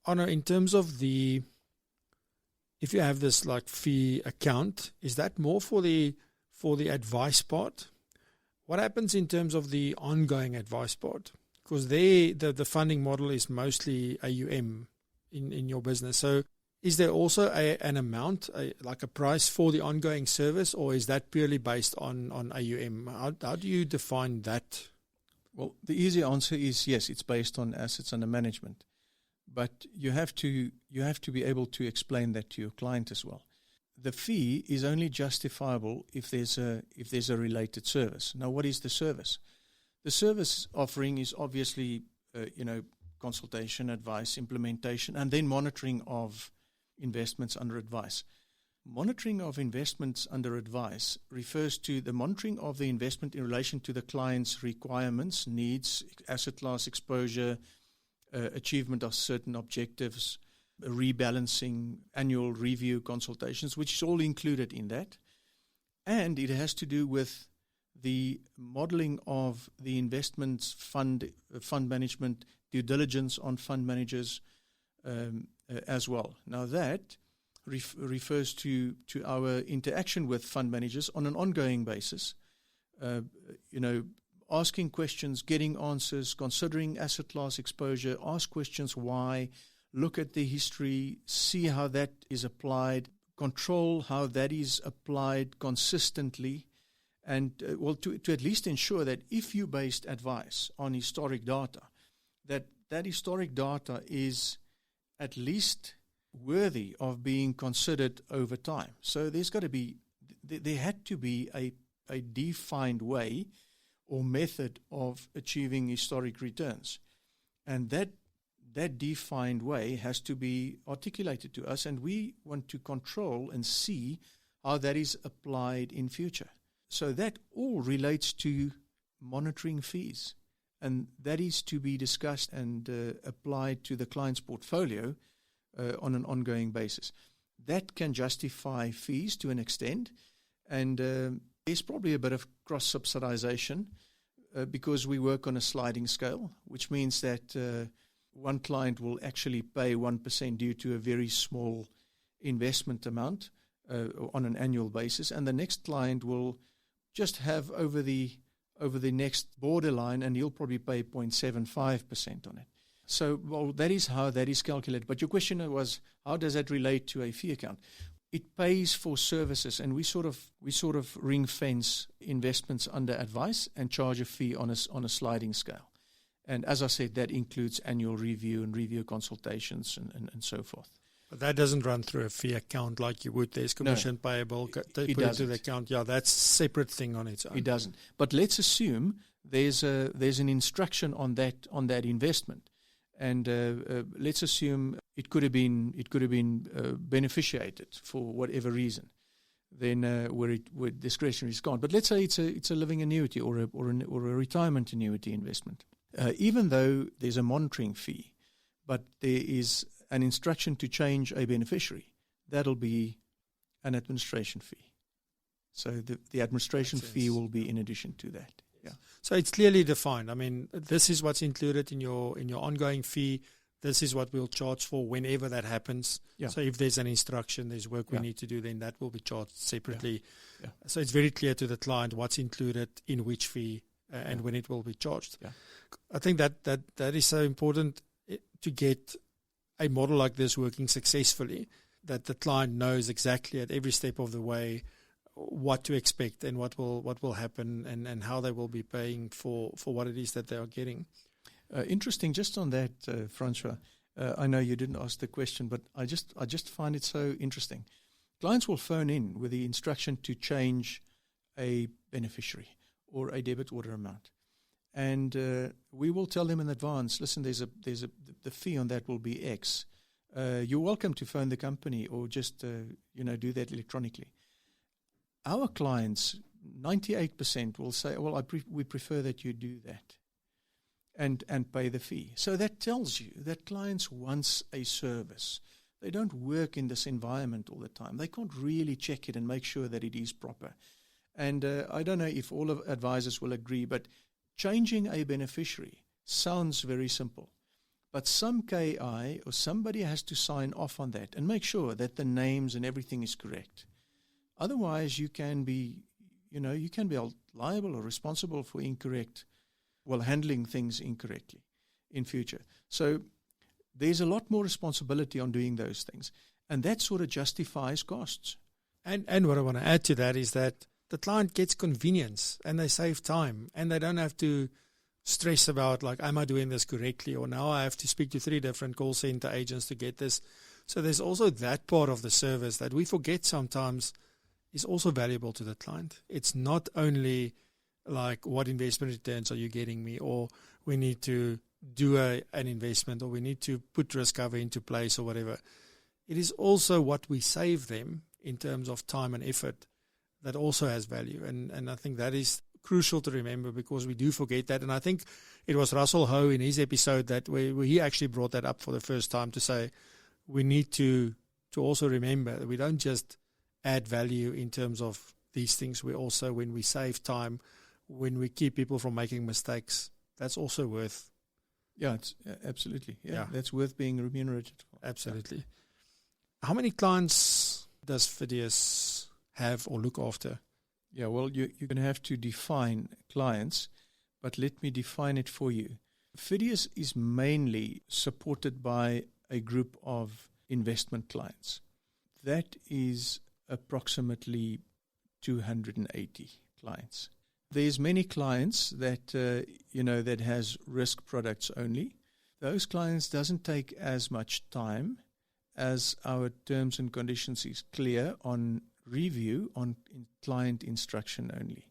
Arno, in terms of if you have this like fee account, is that more for the advice part? What happens in terms of the ongoing advice part? Because the funding model is mostly AUM in your business. So is there also an amount, like a price for the ongoing service, or is that purely based on AUM? How do you define that? Well, the easy answer is yes, it's based on assets under management. But you have to be able to explain that to your client as well. The fee is only justifiable if there's a related service. Now, what is the service? The service offering is obviously consultation, advice, implementation, and then monitoring of investments under advice. Monitoring of investments under advice refers to the monitoring of the investment in relation to the client's requirements, needs, asset class exposure, achievement of certain objectives, rebalancing, annual review consultations, which is all included in that. And it has to do with the modeling of the investments fund management, due diligence on fund managers as well. Now that refers to our interaction with fund managers on an ongoing basis, asking questions, getting answers, considering asset class exposure, ask questions why, look at the history, see how that is applied, control how that is applied consistently, and to at least ensure that if you based advice on historic data, that historic data is at least worthy of being considered over time. So there had to be a defined way or method of achieving historic returns. And that defined way has to be articulated to us, and we want to control and see how that is applied in future. So that all relates to monitoring fees, and that is to be discussed and applied to the client's portfolio on an ongoing basis. That can justify fees to an extent, and there's probably a bit of cross-subsidization because we work on a sliding scale, which means that one client will actually pay 1% due to a very small investment amount on an annual basis, and the next client will just have over the next borderline, and he'll probably pay 0.75% on it. So, well, that is how that is calculated. But your question was, how does that relate to a fee account? It pays for services, and we sort of ring fence investments under advice and charge a fee on a sliding scale. And as I said, that includes annual review and review consultations and so forth. But that doesn't run through a fee account like you would. There's commission payable. They put it into the account. Yeah, that's a separate thing on its own. It doesn't. But let's assume there's an instruction on that investment, and let's assume it could have been beneficiated for whatever reason. Then where discretionary is gone. But let's say it's a living annuity or a retirement annuity investment. Even though there's a monitoring fee, but there is an instruction to change a beneficiary, that'll be an administration fee. So the administration fee will be in addition to that. Yeah. So it's clearly defined. I mean, this is what's included in your ongoing fee. This is what we'll charge for whenever that happens. Yeah. So if there's an instruction, there's work we need to do, then that will be charged separately. Yeah. Yeah. So it's very clear to the client what's included in which fee and when it will be charged. Yeah. I think that is so important to get a model like this working successfully, that the client knows exactly at every step of the way what to expect and what will happen and how they will be paying for what it is that they are getting. Interesting, just on that, Francois, I know you didn't ask the question, but I just find it so interesting. Clients will phone in with the instruction to change a beneficiary or a debit order amount. And we will tell them in advance, listen, the fee on that will be X. You're welcome to phone the company or just do that electronically. Our clients, 98% will say, well, we prefer that you do that and pay the fee. So that tells you that clients want a service. They don't work in this environment all the time. They can't really check it and make sure that it is proper. And I don't know if all of advisors will agree, but changing a beneficiary sounds very simple, but some KI or somebody has to sign off on that and make sure that the names and everything is correct. Otherwise, you can be liable or responsible for handling things incorrectly in future. So there's a lot more responsibility on doing those things, and that sort of justifies costs. And what I want to add to that is that the client gets convenience and they save time and they don't have to stress about am I doing this correctly, or now I have to speak to 3 different call center agents to get this. So there's also that part of the service that we forget sometimes is also valuable to the client. It's not only what investment returns are you getting me, or we need to do an investment, or we need to put risk cover into place or whatever. It is also what we save them in terms of time and effort that also has value. And I think that is crucial to remember, because we do forget that. And I think it was Russell Ho in his episode that where he actually brought that up for the first time, to say we need to also remember that we don't just add value in terms of these things. We also, when we save time, when we keep people from making mistakes, that's also worth. Yeah, it's absolutely. Yeah, that's worth being remunerated for. Absolutely. How many clients does Fidius have or look after? Yeah, well, you're going to have to define clients, but let me define it for you. Fidius is mainly supported by a group of investment clients. That is approximately 280 clients. There's many clients that, that has risk products only. Those clients doesn't take as much time as our terms and conditions is clear on review on client instruction only,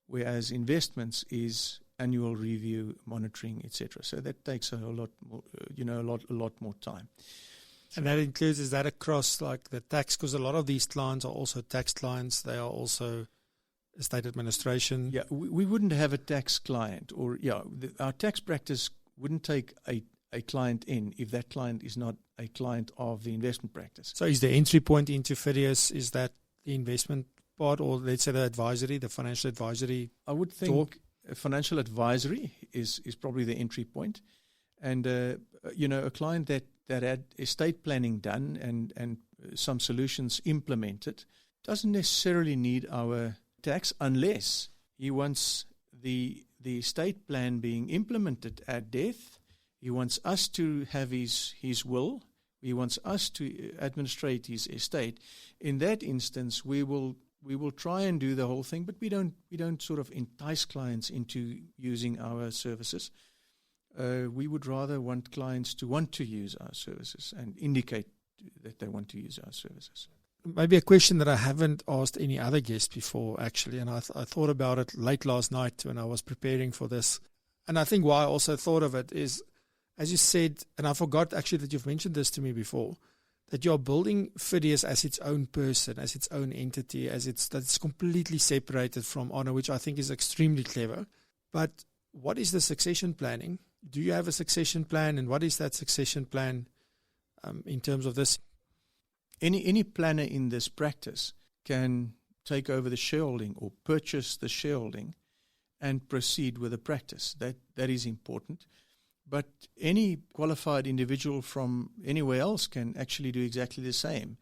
whereas investments is annual review, monitoring, etc. So that takes a lot more, a lot more time. And that includes, is that across like the tax? Because a lot of these clients are also tax clients. They are also estate administration. Yeah, we wouldn't have a tax client, or our tax practice wouldn't take a client in if that client is not a client of the investment practice. So is the entry point into FIDIAS, is that the investment part, or let's say the financial advisory? I would think financial advisory is probably the entry point. And, a client that had estate planning done and some solutions implemented doesn't necessarily need our tax unless he wants the estate plan being implemented at death. He wants us to have his will. He wants us to administrate his estate. In that instance, we will try and do the whole thing, but we don't sort of entice clients into using our services. We would rather want clients to want to use our services and indicate that they want to use our services. Maybe a question that I haven't asked any other guest before, actually, and I thought about it late last night when I was preparing for this. And I think why I also thought of it is, as you said, and I forgot actually that you've mentioned this to me before, that you're building FIDIAS as its own person, as its own entity, that it's completely separated from Arno, which I think is extremely clever. But what is the succession planning? Do you have a succession plan, and what is that succession plan in terms of this? Any planner in this practice can take over the shareholding or purchase the shareholding and proceed with the practice. That is important. But any qualified individual from anywhere else can actually do exactly the same.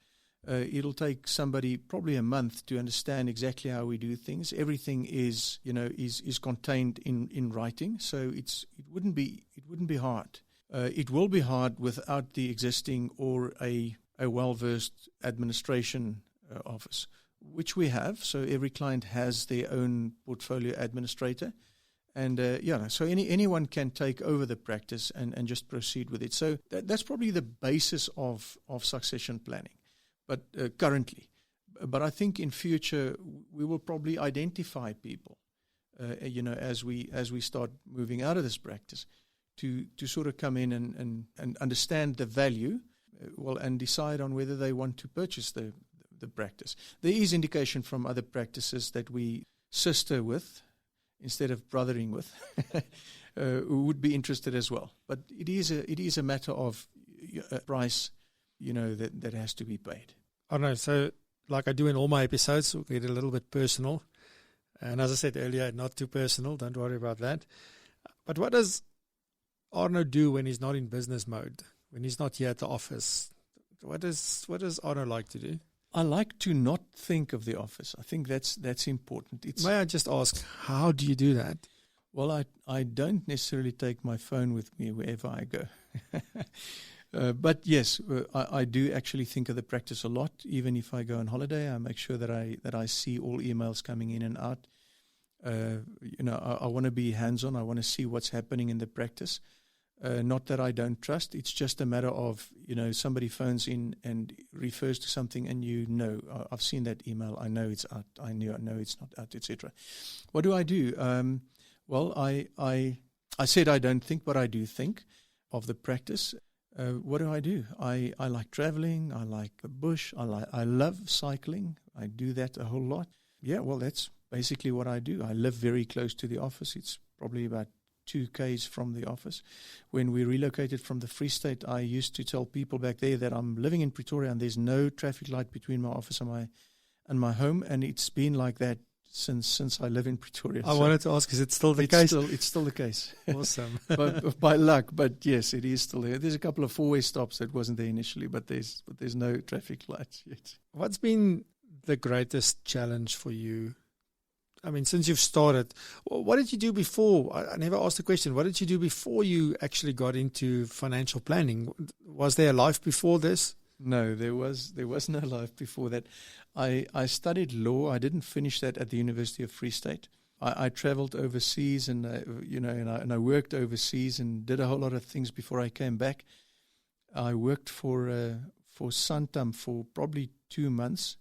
It'll take somebody probably a month to understand exactly how we do things. Everything is contained in writing, so it wouldn't be hard. It will be hard without the existing or a well-versed administration office, which we have. So every client has their own portfolio administrator. And so anyone can take over the practice and just proceed with it. So that's probably the basis of succession planning. But currently, but I think in future we will probably identify people, as we start moving out of this practice, to sort of come in and understand the value, and decide on whether they want to purchase the practice. There is indication from other practices that we sister with, instead of brothering with, who would be interested as well. But it is a matter of price, that has to be paid. I know. So, like I do in all my episodes, we'll get a little bit personal. And as I said earlier, not too personal. Don't worry about that. But what does Arno do when he's not in business mode? When he's not here at the office? What does Arno like to do? I like to not think of the office. I think that's important. May I just ask, how do you do that? Well, I don't necessarily take my phone with me wherever I go. But yes, I do actually think of the practice a lot. Even if I go on holiday, I make sure that I see all emails coming in and out. I want to be hands-on. I want to see what's happening in the practice. Not that I don't trust. It's just a matter of, somebody phones in and refers to something, and I've seen that email. I know it's out. I know it's not out, etc. What do I do? Well, I said I don't think, but I do think of the practice. What do? I like traveling. I like the bush. I love cycling. I do that a whole lot. Yeah, well, that's basically what I do. I live very close to the office. It's probably about 2 km from the office. When we relocated from the Free State, I used to tell people back there that I'm living in Pretoria and there's no traffic light between my office and my home, and it's been like that since I live in Pretoria. I wanted to ask, is it still the case? It's still the case. Awesome. But by luck, but yes, it is still there. There's a couple of 4-way stops that wasn't there initially, but there's no traffic lights yet. What's been the greatest challenge for you? I mean, since you've started, what did you do before? I never asked the question. What did you do before you actually got into financial planning? Was there a life before this? No, there was no life before that. I studied law. I didn't finish that at the University of Free State. I traveled overseas and I worked overseas and did a whole lot of things before I came back. I worked for for Santam for probably 2 months.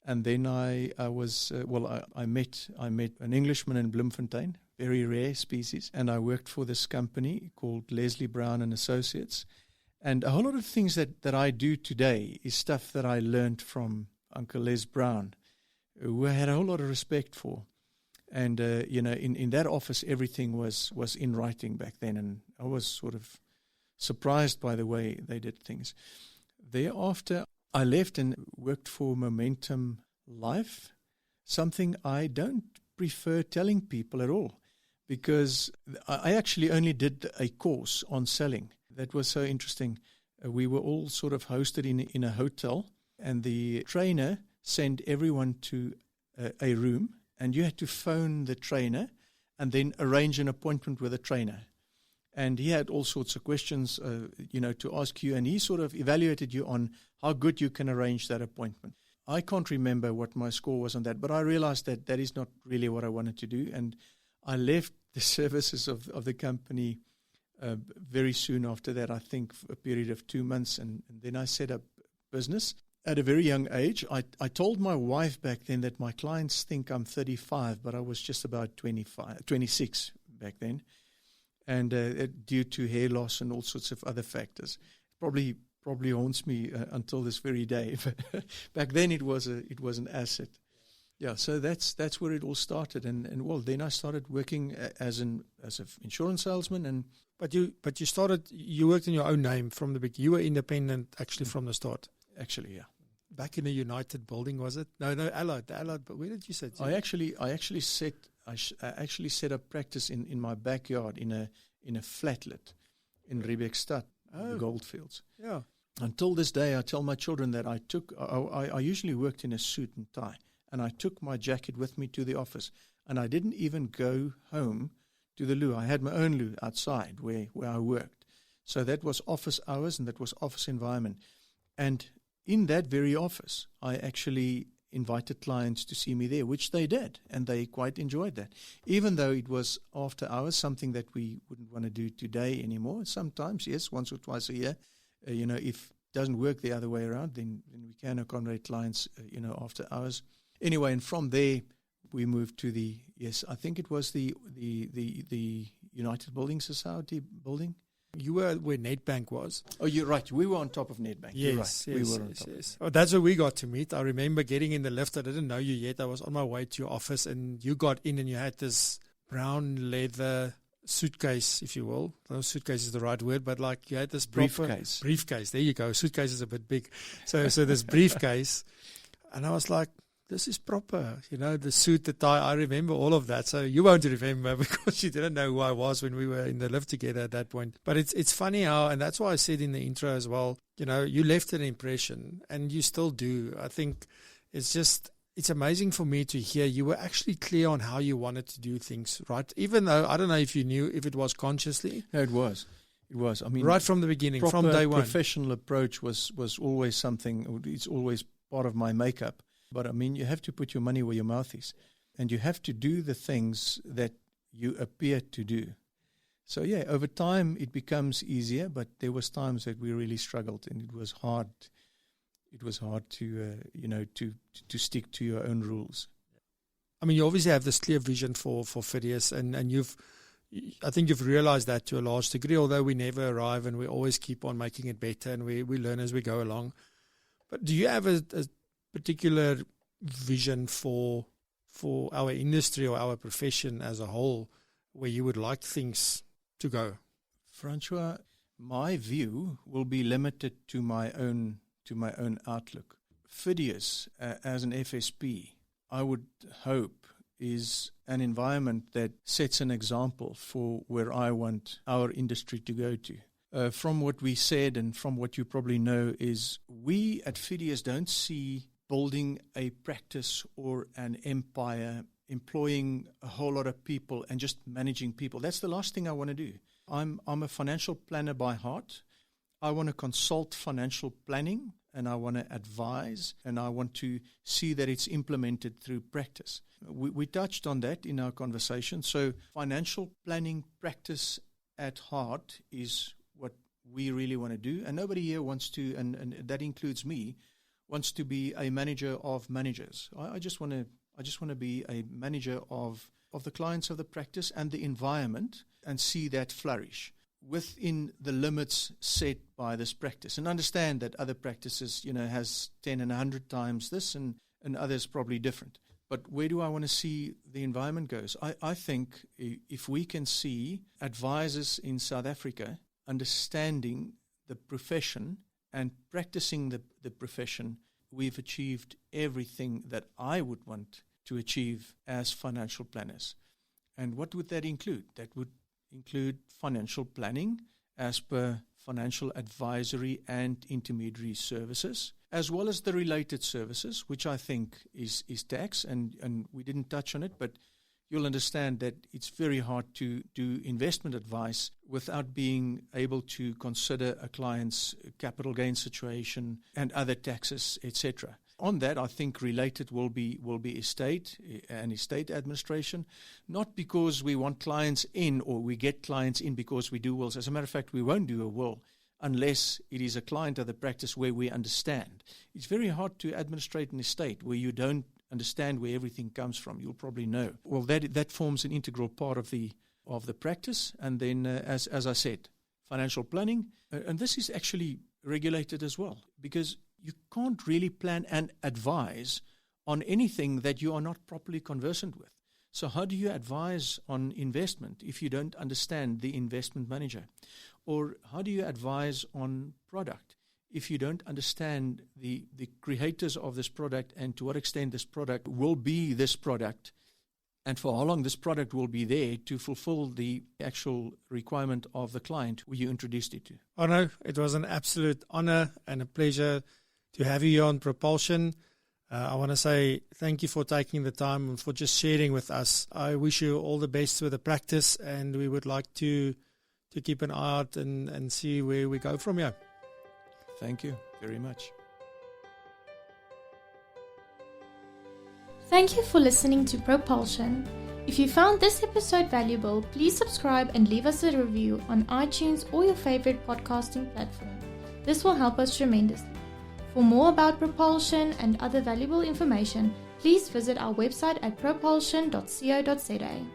And then I met an Englishman in Bloemfontein, very rare species, and I worked for this company called Leslie Brown and Associates. And a whole lot of things that I do today is stuff that I learned from Uncle Les Brown, who I had a whole lot of respect for. And, in that office, everything was in writing back then, and I was sort of surprised by the way they did things. Thereafter, I left and worked for Momentum Life, something I don't prefer telling people at all, because I actually only did a course on selling. That was so interesting. We were all sort of hosted in a hotel, and the trainer sent everyone to a room, and you had to phone the trainer and then arrange an appointment with the trainer. And he had all sorts of questions, to ask you, and he sort of evaluated you on how good you can arrange that appointment. I can't remember what my score was on that, but I realized that is not really what I wanted to do, and I left the services of the company very soon after that, I think for a period of 2 months, and then I set up business. At a very young age, I told my wife back then that my clients think I'm 35, but I was just about 26 back then. And due to hair loss and all sorts of other factors, probably haunts me until this very day. But back then it was an asset. Yeah, so that's where it all started, and then I started working as an insurance salesman. And but you worked in your own name from the beginning. You were independent actually from the start. Actually, yeah. Back in the United building, was it? No, Allied. But where did you sit? I actually set up practice in my backyard in a flatlet in Riebeekstad, the Goldfields. Yeah. Until this day, I tell my children that I usually worked in a suit and tie, and I took my jacket with me to the office, and I didn't even go home to the loo. I had my own loo outside where I worked. So that was office hours, and that was office environment. And in that very office, I actually invited clients to see me there, which they did, and they quite enjoyed that. Even though it was after hours, something that we wouldn't want to do today anymore. Sometimes, yes, once or twice a year. If it doesn't work the other way around, then we can accommodate clients, after hours. Anyway, and from there, we moved to I think it was the United Building Society building. You were where Nedbank was. Oh, you're right. We were on top of Nedbank. You're Yes, right. yes, We were on yes, top. yes. Oh, that's where we got to meet. I remember getting in the lift. I didn't know you yet. I was on my way to your office, and you got in, and you had this brown leather suitcase, if you will. I don't know if suitcase is the right word, but like you had this briefcase. There you go. Suitcase is a bit big. So this briefcase, and I was like, this is proper, the suit, the tie. I remember all of that. So you won't remember because you didn't know who I was when we were in the lift together at that point. But it's funny how, and that's why I said in the intro as well, you left an impression, and you still do. I think it's amazing for me to hear you were actually clear on how you wanted to do things, right? Even though, I don't know if you knew if it was consciously. No, it was. It was. I mean, right from the beginning, from day one. Professional approach was always something, it's always part of my makeup. But I mean, you have to put your money where your mouth is, and you have to do the things that you appear to do. So yeah, over time it becomes easier, but there was times that we really struggled, and it was hard. It was hard to stick to your own rules. I mean, you obviously have this clear vision for Phidias, and I think you've realized that to a large degree, although we never arrive and we always keep on making it better, and we learn as we go along. But do you have a particular vision for our industry or our profession as a whole, where you would like things to go? Francois, my view will be limited to my own outlook. Phidias, as an FSP, I would hope is an environment that sets an example for where I want our industry to go to. From what we said and from what you probably know is we at Phidias don't see building a practice or an empire, employing a whole lot of people and just managing people. That's the last thing I want to do. I'm a financial planner by heart. I want to consult financial planning, and I want to advise, and I want to see that it's implemented through practice. We touched on that in our conversation. So financial planning practice at heart is we really want to do. And nobody here wants to, and that includes me, wants to be a manager of managers. I just want to be a manager of the clients of the practice and the environment and see that flourish within the limits set by this practice. And understand that other practices, has 10 and 100 times this and others probably different. But where do I want to see the environment goes? I think if we can see advisors in South Africa understanding the profession and practicing the profession, we've achieved everything that I would want to achieve as financial planners. And what would that include? That would include financial planning as per financial advisory and intermediary services, as well as the related services, which I think is tax, and we didn't touch on it, but you'll understand that it's very hard to do investment advice without being able to consider a client's capital gain situation and other taxes, etc. On that, I think related will be estate and estate administration, not because we want clients in or we get clients in because we do wills. As a matter of fact, we won't do a will unless it is a client of the practice where we understand. It's very hard to administrate an estate where you don't understand where everything comes from. You'll probably know. Well, that forms an integral part of the practice. And then, as I said, financial planning. And this is actually regulated as well, because you can't really plan and advise on anything that you are not properly conversant with. So how do you advise on investment if you don't understand the investment manager? Or how do you advise on product if you don't understand the creators of this product and to what extent this product will be this product and for how long this product will be there to fulfill the actual requirement of the client who you introduced it to? Arno, it was an absolute honor and a pleasure to have you here on Propulsion. I want to say thank you for taking the time and for just sharing with us. I wish you all the best with the practice, and we would like to keep an eye out and see where we go from here. Thank you very much. Thank you for listening to Propulsion. If you found this episode valuable, please subscribe and leave us a review on iTunes or your favorite podcasting platform. This will help us tremendously. For more about Propulsion and other valuable information, please visit our website at propulsion.co.za.